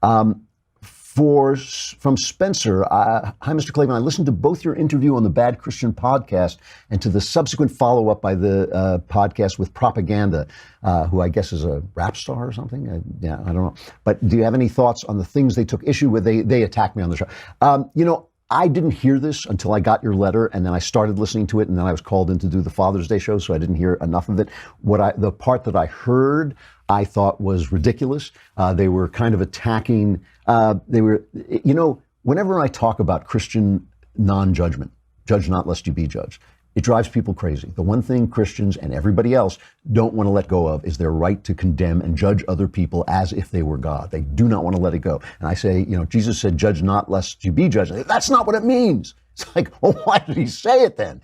From Spencer, hi, Mr. Klavan. I listened to both your interview on the Bad Christian podcast and to the subsequent follow-up by the podcast with Propaganda, who I guess is a rap star or something. I don't know. But do you have any thoughts on the things they took issue with? They attacked me on the show. I didn't hear this until I got your letter, and then I started listening to it, and then I was called in to do the Father's Day show, so I didn't hear enough of it. The part that I heard, I thought was ridiculous. They were kind of attacking. Whenever I talk about Christian non-judgment, judge not lest you be judged, it drives people crazy. The one thing Christians and everybody else don't want to let go of is their right to condemn and judge other people as if they were God. They do not want to let it go. And I say, Jesus said, judge not lest you be judged. That's not what it means. It's like, well, why did he say it then?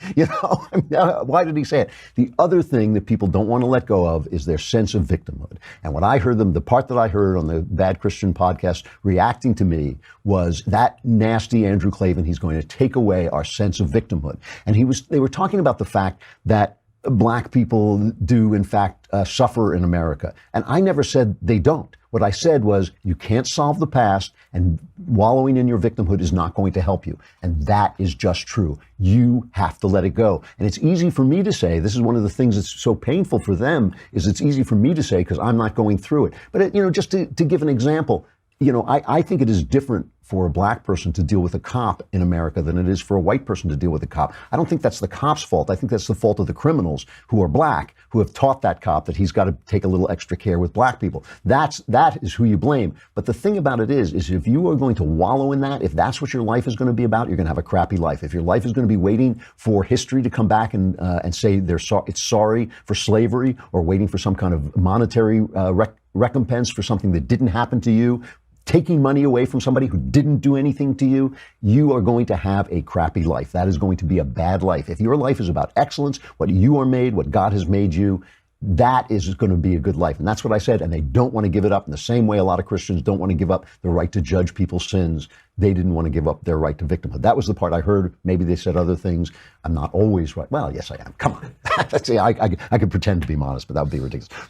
Why did he say it? The other thing that people don't want to let go of is their sense of victimhood. And what I heard the part that I heard on the Bad Christian podcast reacting to me was that nasty Andrew Klavan, he's going to take away our sense of victimhood. And they were talking about the fact that Black people do, in fact, suffer in America. And I never said they don't. What I said was, you can't solve the past, and wallowing in your victimhood is not going to help you. And that is just true. You have to let it go. And it's easy for me to say, this is one of the things that's so painful for them, is it's easy for me to say because I'm not going through it. But, just to give an example, I think it is different for a Black person to deal with a cop in America than it is for a white person to deal with a cop. I don't think that's the cop's fault. I think that's the fault of the criminals who are Black, who have taught that cop that he's got to take a little extra care with Black people. That is who you blame. But the thing about it is if you are going to wallow in that, if that's what your life is going to be about, you're going to have a crappy life. If your life is going to be waiting for history to come back and say it's sorry for slavery, or waiting for some kind of monetary recompense for something that didn't happen to you, taking money away from somebody who didn't do anything to you, you are going to have a crappy life. That is going to be a bad life. If your life is about excellence, what you are made, what God has made you, that is going to be a good life. And that's what I said. And they don't want to give it up in the same way a lot of Christians don't want to give up the right to judge people's sins. They didn't want to give up their right to victimhood. That was the part I heard. Maybe they said other things. I'm not always right. Well, yes, I am. Come on. I could pretend to be modest, but that would be ridiculous.